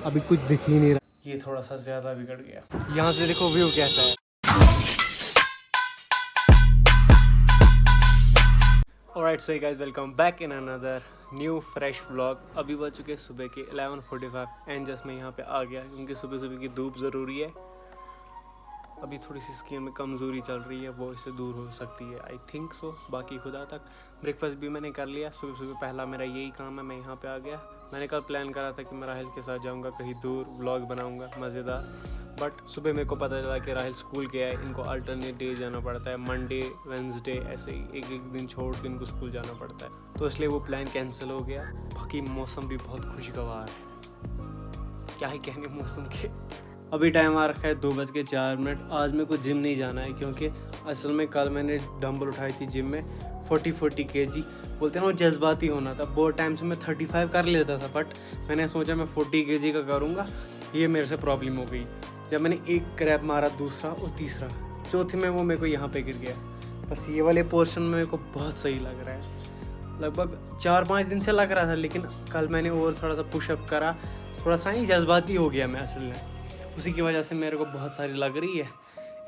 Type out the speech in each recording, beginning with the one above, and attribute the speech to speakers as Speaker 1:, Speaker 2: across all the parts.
Speaker 1: अभी कुछ दिख ही नहीं रहा। ये थोड़ा सा ज़्यादा बिगड़ गया। यहाँ से देखो व्यू कैसा है। Alright so guys, welcome back in another new fresh vlog. अभी बज चुके सुबह के 11:45 एंड जस्ट मैं यहाँ पे आ गया क्योंकि सुबह सुबह की धूप ज़रूरी है। अभी थोड़ी सी स्किन में कमज़ोरी चल रही है, वो इससे दूर हो सकती है, आई थिंक सो। बाकी खुदा तक ब्रेकफास्ट भी मैंने कर लिया। सुबह सुबह पहला मेरा यही काम है, मैं यहाँ पे आ गया। मैंने कल प्लान करा था कि मैं राहिल के साथ जाऊँगा कहीं दूर, व्लॉग बनाऊँगा मज़ेदार। बट सुबह मेरे को पता चला कि राहिल स्कूल गया है, इनको अल्टरनेट डे जाना पड़ता है, मंडे वेंसडे ऐसे ही एक एक दिन छोड़ के इनको स्कूल जाना पड़ता है, तो इसलिए वो प्लान कैंसिल हो गया। बाकी मौसम भी बहुत खुशगवार है, क्या ही कहने मौसम के। अभी टाइम आ रखा है 2:04। आज मेरे को जिम नहीं जाना है क्योंकि असल में कल मैंने डंबल उठाई थी जिम में 40 kg। बोलते हैं ना वो जज्बाती होना था। बहुत टाइम से मैं 35 कर लेता था, बट मैंने सोचा मैं 40 kg का करूँगा। ये मेरे से प्रॉब्लम हो गई जब मैंने एक क्रैप मारा, दूसरा और तीसरा, चौथे में वो मेरे को यहाँ पे गिर गया। बस ये वाले पोर्शन में मेरे को बहुत सही लग रहा है। लगभग 4-5 दिन से लग रहा था, लेकिन कल मैंने और थोड़ा सा पुशअप करा, थोड़ा सा ही जज्बाती हो गया मैं असल में। उसी की वजह से मेरे को बहुत सारी लग रही है,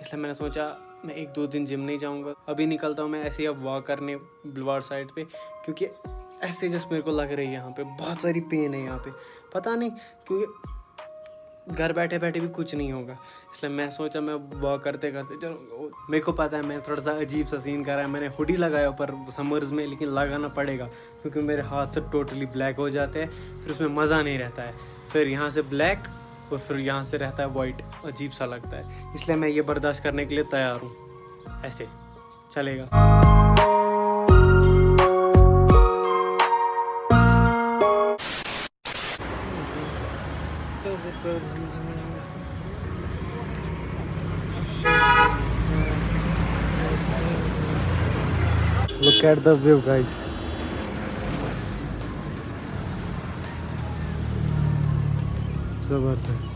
Speaker 1: इसलिए मैंने सोचा मैं 1-2 दिन जिम नहीं जाऊंगा। अभी निकलता हूँ मैं ऐसे ही अब वॉक करने बुलवार्ड साइड पे, क्योंकि ऐसे जस्ट मेरे को लग रही है यहाँ पे बहुत सारी पेन है यहाँ पे, पता नहीं क्योंकि घर बैठे बैठे भी कुछ नहीं होगा, इसलिए मैं सोचा मैं वॉक करते करते चलो। मेरे को पता है मैं थोड़ा सा अजीब सा सीन कर रहा है, मैंने हुडी लगाया ऊपर समर्स में, लेकिन लगाना पड़ेगा क्योंकि मेरे हाथ से टोटली ब्लैक हो जाते हैं, फिर उसमें मज़ा नहीं रहता है। फिर यहाँ से ब्लैक और फिर यहाँ से रहता है वाइट, अजीब सा लगता है, इसलिए मैं ये बर्दाश्त करने के लिए तैयार हूँ। ऐसे चलेगा। Look at the view, guys. जबरदस्त।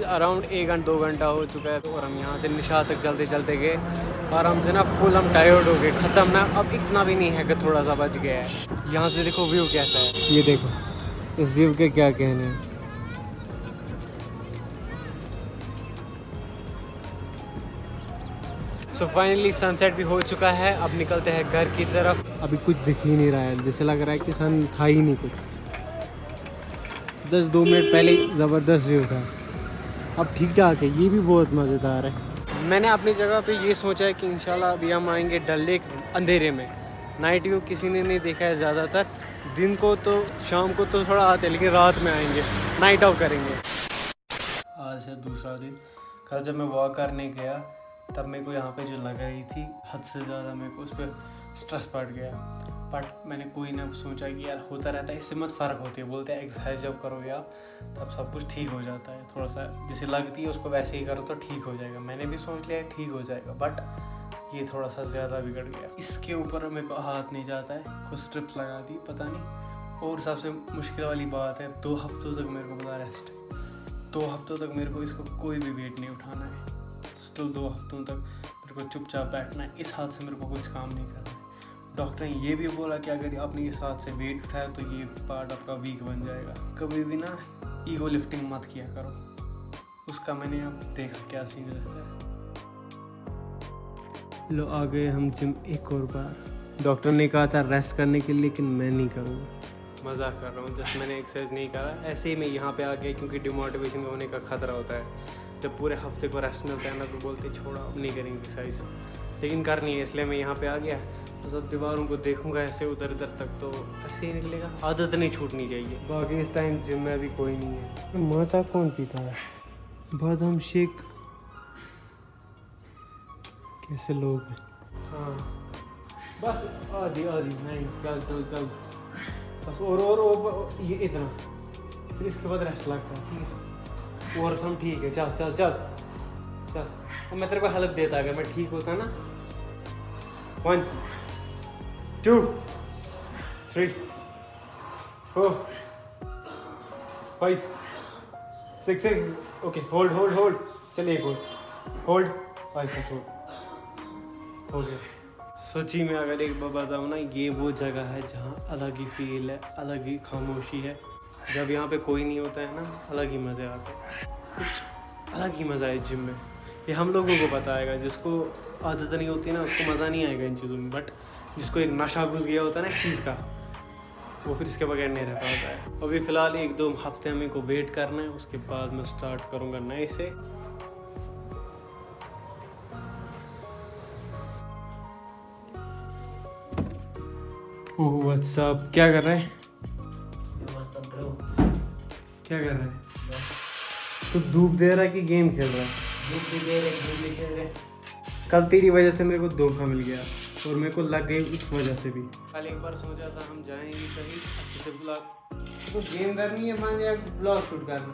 Speaker 1: अराउंड 1-2 घंटा हो चुका है और हम यहाँ से निशात तक चलते चलते गए और हमसे ना फुल हम टायर्ड हो गए, ख़त्म ना। अब इतना भी नहीं है कि थोड़ा सा बच गया है। यहाँ से देखो व्यू कैसा है, ये देखो, इस व्यू के क्या कहने हैं। सो फाइनली सनसेट भी हो चुका है, अब निकलते हैं घर की तरफ। अभी कुछ दिख ही नहीं रहा है, जैसे लग रहा है कि सन था ही नहीं कुछ। 10-2 मिनट पहले ज़बरदस्त व्यू था, अब ठीक ठाक है, ये भी बहुत मज़ेदार है। मैंने अपनी जगह पे ये सोचा है कि इंशाल्लाह अभी हम आएंगे डल लेक अंधेरे में। नाइट व्यू किसी ने नहीं देखा है ज़्यादातर, दिन को तो शाम को तो थोड़ा आते हैं, लेकिन रात में आएंगे, नाइट आउट करेंगे। आज है दूसरा दिन। कल जब मैं वॉक करने गया तब मेरे को यहाँ पे जो लग रही थी हद से ज़्यादा, मेरे को उस पर स्ट्रेस बढ़ गया। बट मैंने कोई ना सोचा कि यार होता रहता है, इससे मत फ़र्क होती है। बोलते हैं एक्सरसाइज जब करोगे आप तब सब कुछ ठीक हो जाता है, थोड़ा सा जैसे लगती है उसको वैसे ही करो तो ठीक हो जाएगा। मैंने भी सोच लिया ठीक हो जाएगा, बट ये थोड़ा सा ज़्यादा बिगड़ गया। इसके ऊपर मेरे को हाथ नहीं जाता है, कुछ स्ट्रिप्स लगा दी पता नहीं। और सबसे मुश्किल वाली बात है 2 हफ्तों तक मेरे को बोला रेस्ट, 2 हफ्तों तक मेरे को इसको कोई भी वेट नहीं उठाना है। स्टिल 2 हफ्तों तक मेरे को चुपचाप बैठना है, इस हाथ से मेरे को कुछ काम नहीं करना है। डॉक्टर ने ये भी बोला कि अगर आपने इस हाथ से वेट उठाया तो ये पार्ट आपका वीक बन जाएगा। कभी भी ना ईगो लिफ्टिंग मत किया करो, उसका मैंने अब देखा क्या सीन रहता है। लो आ गए हम जिम एक और बार। डॉक्टर ने कहा था रेस्ट करने के लिए, लेकिन मैं नहीं करूँगा, मजाक कर रहा हूँ। जस्ट मैंने एक्सरसाइज नहीं करा, ऐसे ही मैं यहाँ पे आ गया क्योंकि डिमोटिवेशन होने का खतरा होता है। जब पूरे हफ्ते को रेस्ट मिलता है ना तो बोलते छोड़ा अब नहीं करेंगे एक्सरसाइज, लेकिन करनी है, इसलिए मैं यहाँ पे आ गया। बस अब दीवारों को देखूंगा ऐसे उधर उधर तक, तो ऐसे ही निकलेगा। आदत नहीं छूटनी चाहिए। बाकी इस टाइम जिम में अभी कोई नहीं है। मज़ा कौन पीता है बादाम शेक, कैसे लोग हैं। हाँ बस आधी नहीं, चल चल चल बस, और ये इतना, फिर इसके बाद रेस्ट लगता है, ठीक है। और हम ठीक है, चल चल चल चल। अब मैं तेरे को हेल्प देता, अगर मैं ठीक होता ना। 1 2 3 4 5 6 ओके होल्ड होल्ड होल्ड चलिए एक होल्ड 5 होल्ड हो गया। सच्ची में अगर एक बार बताऊँ ना, ये वो जगह है जहाँ अलग ही फील है, अलग ही खामोशी है। जब यहाँ पे कोई नहीं होता है ना, अलग ही मज़े आते हैं, कुछ अलग ही मज़ा है जिम में। ये हम लोगों को पता आएगा, जिसको आदत नहीं होती ना उसको मज़ा नहीं आएगा इन चीज़ों में, बट जिसको एक नशा घुस गया होता है ना इस चीज़ का, वो फिर इसके बगैर नहीं रह पाता है। अभी फ़िलहाल 1-2 हफ्ते हमें को वेट करना है, उसके बाद मैं स्टार्ट करूँगा नए से। ओह व्हाट्सअप, क्या कर रहा है? क्या कर रहा है? तो धूप दे रहा है कि गेम खेल रहा है?
Speaker 2: धूप भी दे रहे, धूप भी खेल रहे।
Speaker 1: कल तेरी वजह से मेरे को धोखा मिल गया और मेरे को लग गई उस वजह से भी। कल एक बार सोचा था हम जाएंगे कहीं अच्छे से ब्लॉग, तो गेम करनी है मान या ब्लॉग शूट करना,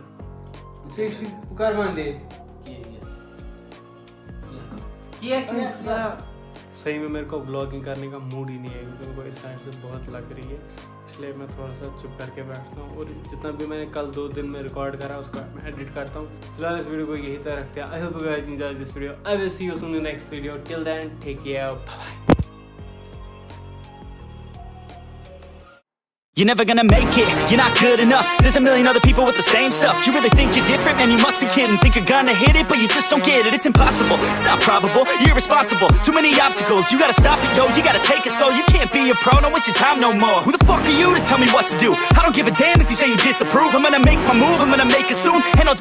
Speaker 1: फिर कर मान दे क्या। सही में मेरे को व्लॉगिंग करने का मूड ही नहीं है, क्योंकि मेरे को इस साइड से बहुत लग रही है, इसलिए मैं थोड़ा सा चुप करके बैठता हूँ। और जितना भी मैंने कल 2 दिन में रिकॉर्ड करा उसका मैं एडिट करता हूँ। फिलहाल इस वीडियो को यही तरह रखते हैं। I hope you guys enjoy this video. I will see you soon in next video. Till then take care, bye bye.
Speaker 3: You're never gonna make it, you're not good enough. There's a million other people with the same stuff. You really think you're different? Man, you must be kidding. Think you're gonna hit it, but you just don't get it. It's impossible, it's not probable, you're irresponsible. Too many obstacles, you gotta stop it, yo. You gotta take it slow, you can't be a pro. Don't waste your time no more. Who the fuck are you to tell me what to do? I don't give a damn if you say you disapprove. I'm gonna make my move, I'm gonna make it soon, and I'll